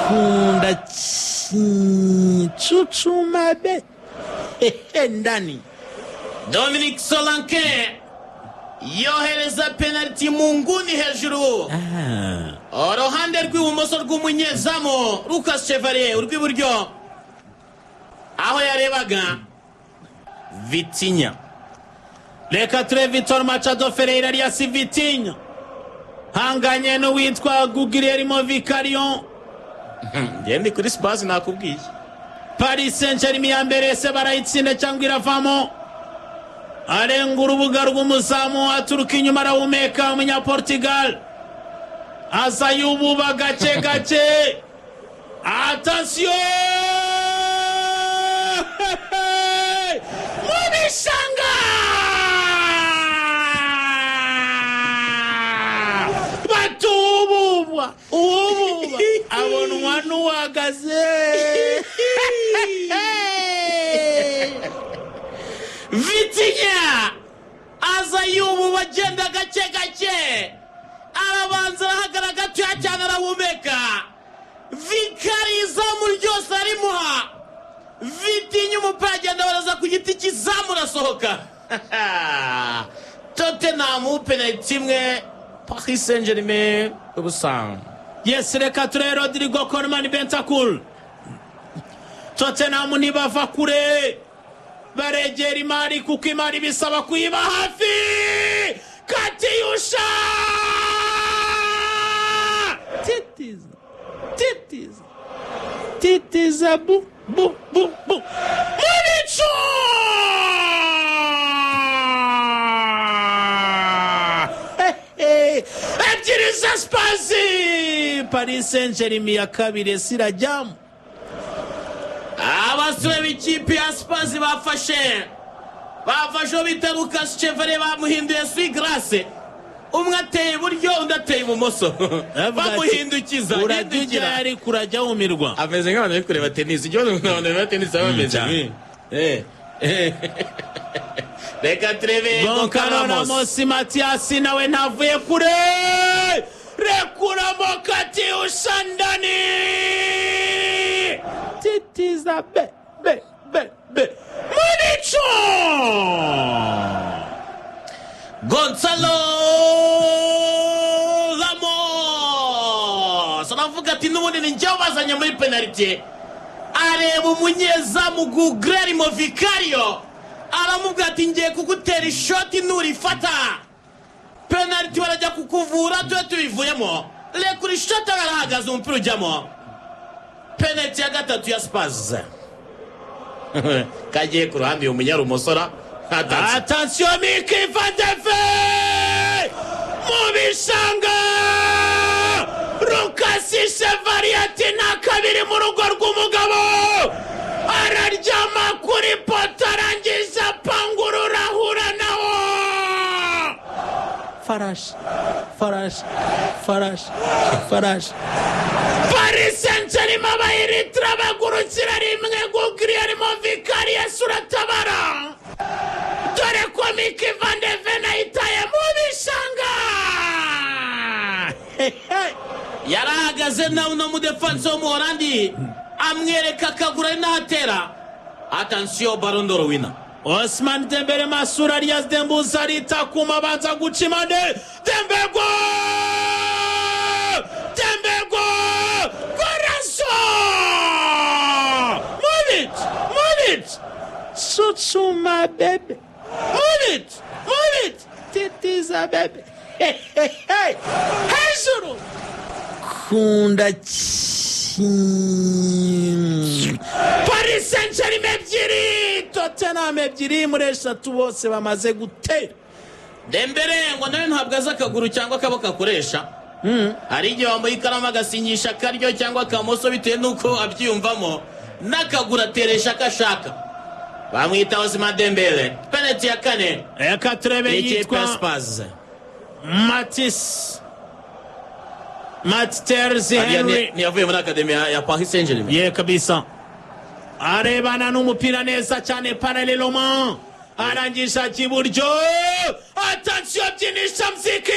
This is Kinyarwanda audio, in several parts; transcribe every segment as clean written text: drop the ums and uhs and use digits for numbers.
kunda chuchuma be ndani. Dominic Solanke yohereza penalty mu nguni hejuru. Uruhande rw'ibumoso rw'umunyezamu Lucas Chevalier, urw'iburyo aho yarebaga Vitinha. Reka turebe Vitor Machado Ferreira alias Vitinha hanganye n'uwitwa Guglielmo Vicario. Ndi kuri Spurs nakubwiye. Paris Saint-Germain ya mbere se barayitsinda cyangwa iravamo. Arenga urubuga rw'umuzamu aturuka inyuma arawumeka umunyaportugal. Aza yububa gake gake. Attention! Munishanga! Batububa! Ububa! Abonwa n'uwagaze! Vitinha! Aza yububa agenda gake gake. Arabanza arahagara gatoya cyane arawumeka. Vicario izamu ryose arimuha. Vitinha umupira agenda baraza ku giti cy'izamu arasohoka. Tottenham penalty imwe Paris Saint-Germain ubusa. Yes, reka turebe Rodrigo Koeman Bentancur. Tottenham ntibava kure. Baregera imari kuko imari bisaba kuyiba hafi. Katyusha! Titiza bu Municho! Ebyiri za Spurs. Paris Saint-Germain ya kabiri sirajyamu. Abasore b'ikipe ya Spurs bafashe bita Lucas Chevalier bamuhinduye Sui Grace. Umwe ateye iburyo undi ateye ibumoso. Bamuhindukiza uragira ari kurajya wumirwa. Ameze nk'abantu bari kureba tennis. Ikibazo n'abantu bari tennis bameze. Reka turebe Goncalo Ramos Matias nawe ntavuye kure. Rekuramo Katyusha ndani. Titiza be Municho! Gonzalo Ramos anavuga ati n'ubundi ni njye wabazanye muri penalty. Areba umunyezamu Guglielmo Vicario aramubwira ati ngiye kugutera ishoti nurifata penalty barajya kukuvura tuwe tubivuyemo. Reka uri shoti arahagaze umupira ujyamo. Penalty ya gatatu ya Spurs. Kagiye ku ruhande umunyarumusora. Attention Miki Van de Ven! Mubishanga! Lucas Chevalier ati na kabiri mu rugo rw'umugabo. Araryama kuri poto arangiza pangurura ahura nawo. Farash. Paris Saint-Germain bayiritra bagurukira rimwe Guglielmo Vicario suratabara. Dore ko Miki Van de Ven ayitaye mu bishanga. Yarahagaze na uno mu defense wo mu Holandi amwereka akagura n'atera. Attention Ballon d'Or winner. Ousmane Dembele Masura Alias Dembouz arita kuma banza guca impande. Dembele Corazon! Move it! Chuchuma bebe. Move it! Titiza bebe. Hejuru! Kunda Paris Saint-Germain ebyiri, Tottenham ebyiri, muri eshatu bose bamaze gutera. Dembele ngo nawe ntabwo aza akaguru cyangwa akaboko akoresha. Hari igihe wambaye ikaramu agasinyisha akaryo cyangwa akamoso bitewe n'uko abyiyumvamo n'akaguru ateresha akashaka. Bamwita Ousmane Dembele. Penalty ya kane. Reka turebe yitwa Spurs. Matt Terzi Henry ni yavuye muri akademiya ya Paris Saint-Germain. Ye kabisa. Arebana n'umupira neza cyane parallèlement. Arangisha kiburyo. Attention byinisha mziki.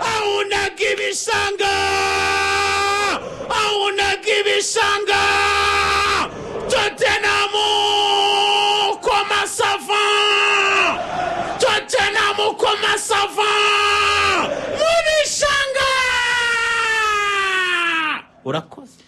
Auna kibishanga. Auna aramukoma sava mu bishanga. Urakoze.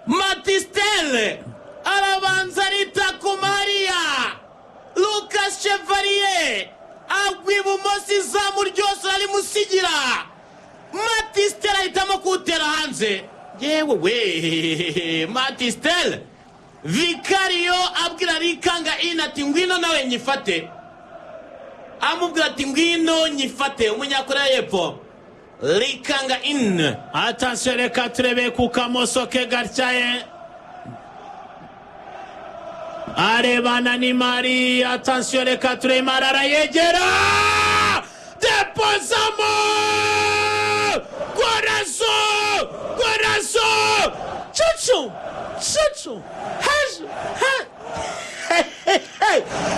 Matistel arabanza arita ku Maria. Lucas Chevalier agwa ibumoso izamu ryose arimusigira. Matistel ahitamo kuwutera hanze. Yewe we Matistel. Vicario abwira Rikanga Ine ati ngwino nawe nyifate. Amubwira ati ngwino nyifate. Umunyakoreya y'Epfo Rikanga Ine. Attention, reka turebe ku kamoso ke gatyaye. Arebana ni Mari. Attention, reka turebe Mari arayegera. Deposamo. Corazo. Chuchu.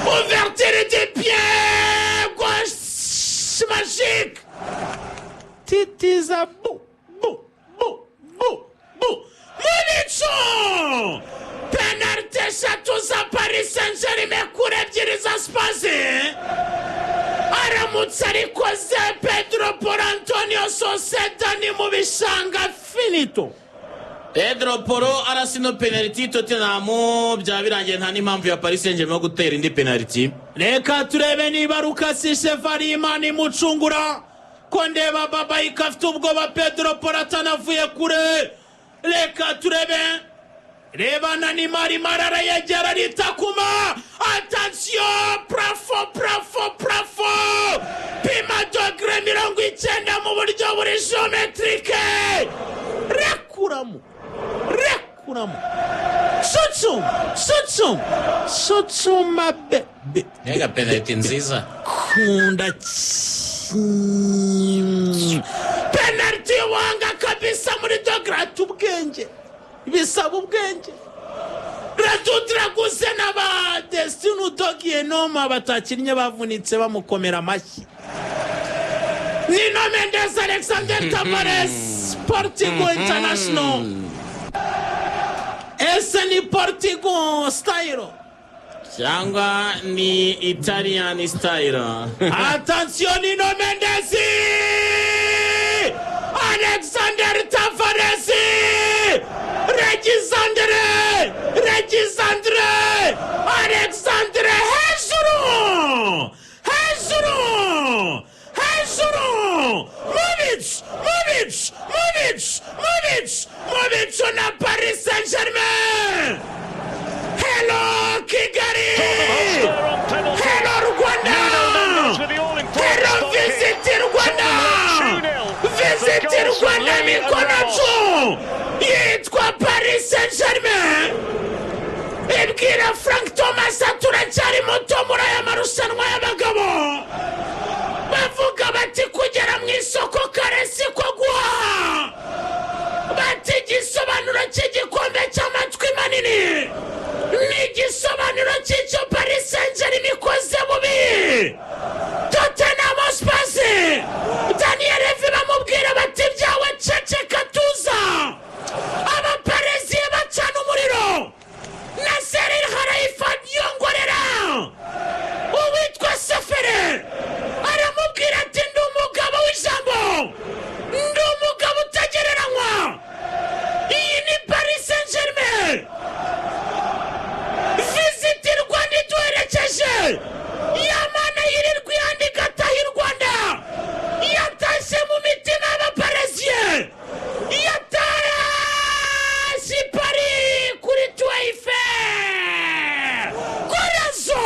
Ouverture des pieds. Gauche magique. Titiza bou. Municho. Penalty eshatu za Paris Saint-Germain kuri ebyiri za Spazi. Aramutse arikoze Pedro por Antonio Sosedani mu bishanga finito. Pedro Poro arasino penalty Tottenham byabirangiye nta n'impamvu ya Paris Saint-Germain gutera indi penalty. Reka turebe niba Lucas Chevalier Imana mucungura ko ndeba baba ikafite ubwoba Pedro Poro atanavuye kure. Reka turebe rebana ni Mari arayegera ritakuma. Attention, bravo. Pima dogre 90 mu buryo buri geometrique. Rekuramo. Chuchu mabebe. Mega penalty nziza. Kunda penalty wanga kabisa muri dogre ubwenge. Bisaba ubwenge. Radudiraguze n'aba Destiny Udogie Noma batakinnye bavunitse bamukomera amashyi. Nino Mendes Alexander Tavares Portugal International. Ese ni Portugal style cyangwa ni Italian style. Attention, Nino Mendes. Alexander Tavares. Regisandre Alexandre hejuru Movic na Paris Saint-Germain. Hello Kigali. Hello Rwanda. Hello Visit Rwanda Mikonacho. Yitwa Paris Saint-Germain. Ibwira Frank Thomas aturacyari muto muri aya marushanwa y'abagabo. Bavuga bati kugera mu isoko karesi ko guhaha. Bati igisobanuro cy'igikombe cy'amatwi manini. Ni igisobanuro cy'icyo Paris Saint-Germain ikoze bubi. Tottenham Hotspur. Daniel Levy bamubwira bati byawe ceceka tuza. Abaparisiye bacana umuriro. Nasser El-Khelaifi yongorera. Uwitwa Sefere aramubwira ati ndi umugabo w'ijambo. Ndi umugabo utagereranywa. Iyi ni Paris Saint-Germain. Visit Rwanda iduherekeje. Yamana yirirwa yandika ataha i Rwanda. Yatashye mu mitima y'abaparisiye. Yatashye Paris kuri Tour Eiffel. Corazo.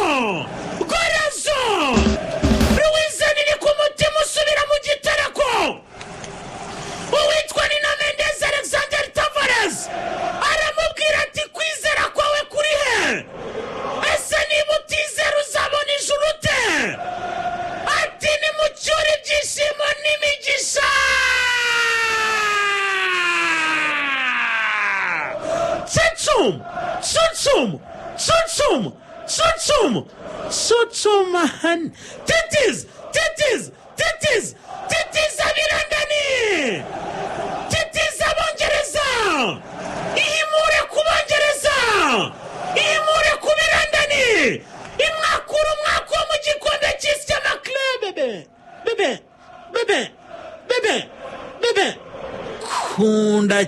Ruiza niri ku mutima usubira mu gitereko. Uwitwa Nino Mendes Alexander Tavares aramubwira ati kwizera kwawe kuri he? Ese niba utizera uzabona ijuru ute? Ati nimucyure ibyishimo n'imigisha. Chuchum man. Titiz abirandani. Titiz abongereza. Imure ku bongereza. Imure ku birandani. Imwakuru mu gikombe cy'isi cy'amaklebe. kunda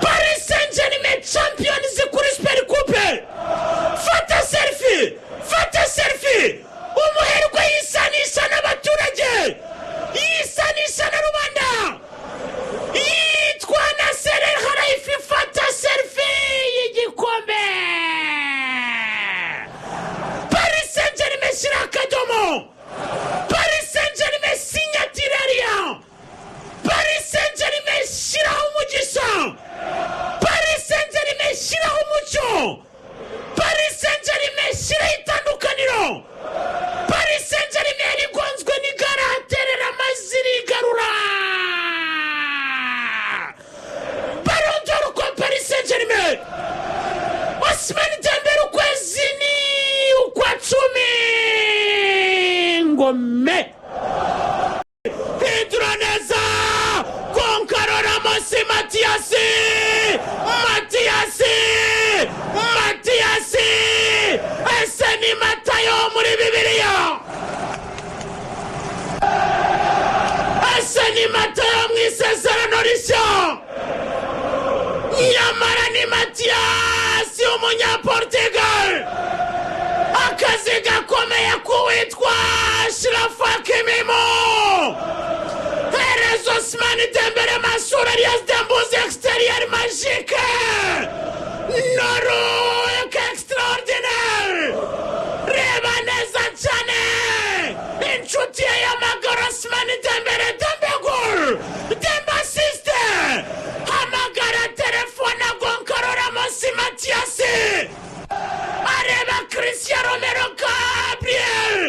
Paris Saint-Germain champions kuri Super Coupe. Fata selfie umuherwe yisanisha n'abaturage, yisanisha na rubanda, yitwa Nasser El Khelaifi. Fata selfie y'igikombe. Paris Saint-Germain shyira akadomo. Paris Saint-Germain signatiraria. Paris Saint-Germain shyiraho umugisha. Paris Saint-Germain shyiraho umucyo. Paris Saint-Germain shyiraho itandukaniro. Paris Saint-Germain rigonzwe n'igara aterera amaziri garura. Ballon d'Or kwa Paris Saint-Germain. Ousmane Dembélé ukwezi ni ukwa 10 ngome. Pedroneza Goncalo Ramos Matiasi ese ni Matayo muri Bibiliya. Ese ni Matayo mu isezerano rishya. Nyamara ni Matiasi umunyaportugal. Akazi gakomeye kuwitwa Achraf Hakimi. Perez Ousmane Dembélé Mansour Elias Dembouz extérieur magique. Noro extraordinaire. Reba neza cyane. Inshuti y'amagara Ousmane Dembélé Dembegol. Demba assiste. Hamagara telefone Goncalo Ramos Matiasi. Areba Christian Romero Gabriel.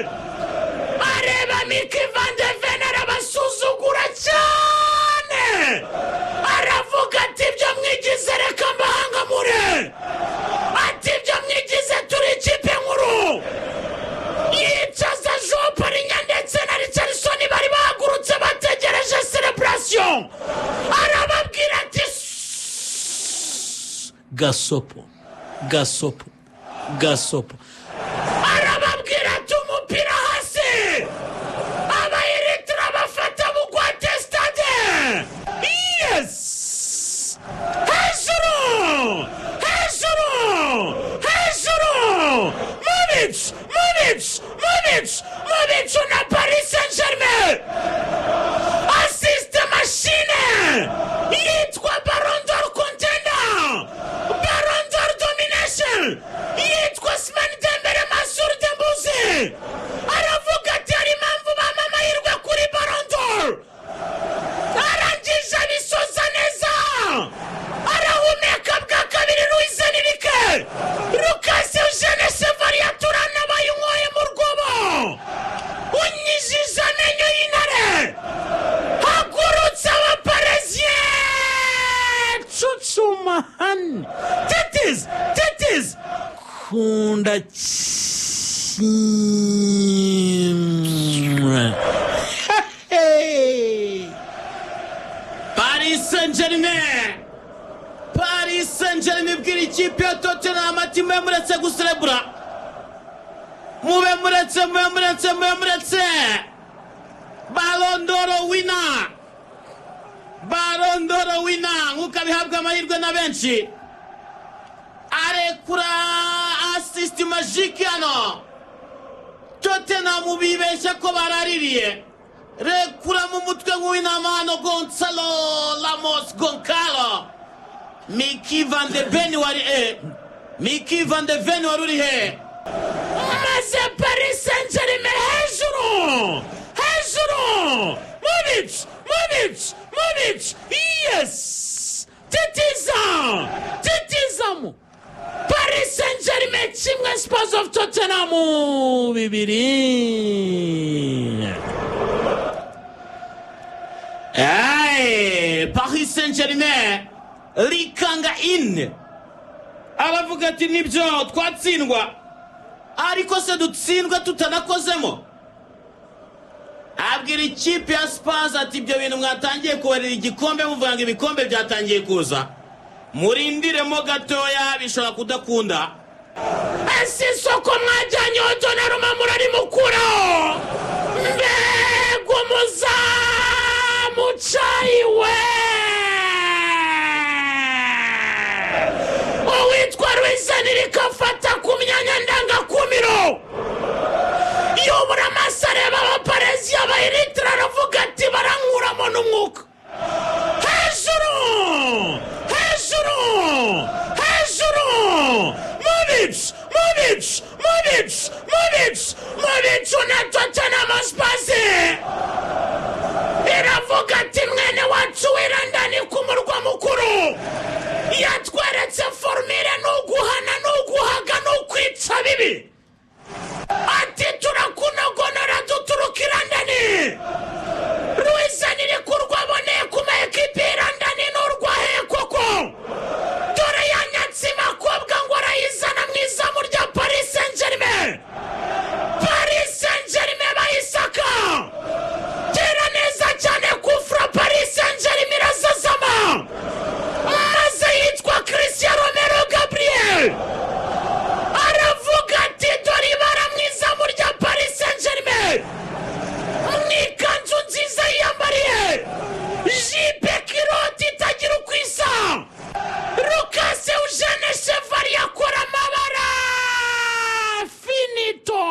Areba Mickey Van de Ven arabasuzugura cyane. Aravuga ati ibyo mwigize reka mbahangamure. Ati ibyo mwigize turi ikipe nkuru. Yicaza Joao Parinya ndetse na Richarlison bari bahagurutse bategereje celebration. Arababwira ati gasopo. Arababwira ati umupira hasi. Abayiritira bafata bugwate stade. Yes. Hejuru. Movic na Paris Saint-Germain. Assist machine. Yitwa Ballon d'Or contender. Ballon d'Or domination. Yitwa Ousmane Dembélé Mansour Dembouz. Aravuga ati ari impamvu bampa amahirwe kuri Ballon d'Or. Arangije abisoza neza. Arahumeka bwa kabiri Luis Enrique. Lucas Eugene Chevalier aturana bayinyoye mu rwobo. Unyijije amenyo y'intare. Hagurutse abaparisien. Chuchumahan. Tetis. Kunda Paris Saint-Germain bwira ikipe ya Tottenham ati muretse guserebura. Mube muretse. Ballon d'Or winner nk'uko abihabwa amahirwe na benshi. Arekura assist magique hano. Tottenham bibeshya ko baraririye. Rekura mu mutwe nk'uw'inamano Gonzalo Ramos Goncalo. Mickey Van de Ven wari uri he? Maze Paris Saint-Germain hejuru. Movic. Yes. Tetizamu. Paris Saint-Germain kimwe Spurs of Tottenham 2. Paris Saint-Germain rikanga in. Aravuga ati nibyo twatsindwa. Ariko se dutsindwa tutanakozemo. Abwira ikipe ya Spurs ati ibyo bintu mwatangiye kubarira igikombe muvanga ibikombe byatangiye kuza. Murindiremo gatoya bishobora kudakunda. Ese soko mwajyanyo Donnarumma murari mukuro mbega umuzamu cayiwe uwitwa Luis Enrique afata ku myanya ndangakumiro yobora amaso areba abaparezi y'abayiritra aravuga ati barankuramo n'umwuka hejuru Modric na Tottenham Hotspur iravuga ati mwene wacu wirandani ku murwa mukuru yatweretse formire n'uguhana n'uguhaga n'ukwica bibi ati turakunogonora duturuka irandani Luis Enrique urwaboneye ku ma ekipe irandani n'urwahe koko dore yanyatse makobwa ngo arayizana mu izamu rya Paris Saint-Germain bayisaka tera neza cyane kufra Paris Saint-Germain irazazama maze yitwa Christian Romero Gabriel aravuga ati dore ibara mu izamu rya Paris Saint-Germain mwikanzu nziza yiyambariye jipe kiroti itagira ukwisa Lucas Eugene Chevalier akora amabara finito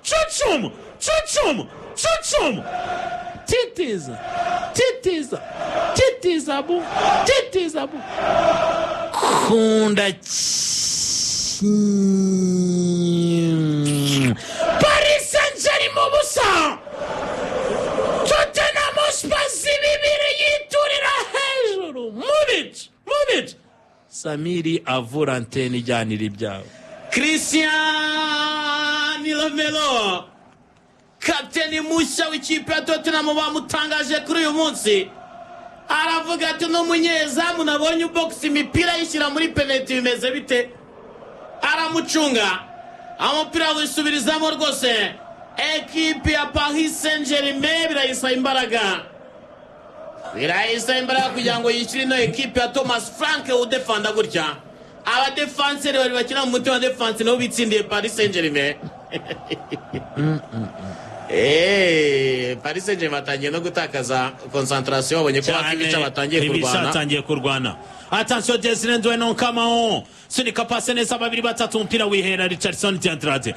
chuchum titiza bu kunda Paris Saint-Germain busa Tottenham Hotspur bibiri yiturira hejuru Modric Samiri avura anteni ijyanira ibyawe Christian Romero kapiteni mushya w'ikipe ya Tottenham bamutangaje kuri uyu munsi aravuga ati n'umunyezamu nabonye box imipira yishyira muri penalty bimeze bite aramucunga umupira wisubirizamo rwose ekipe ya Paris Saint-Germain birayisa imbaraga kugira ngo yishyure ino ekipe ya Thomas Frank udefanda gutya abadefanseri bari bakina mu mutima wa defense nabo bitsindiye Paris Saint-Germain Paris Saint-Germain batangiye no gutakaza concentration babonye ko bakibica batangiye kurwana attention Desire Ndoye non Kamao sunika passe neza babiri batatu umupira wihera Richardson Tiandrade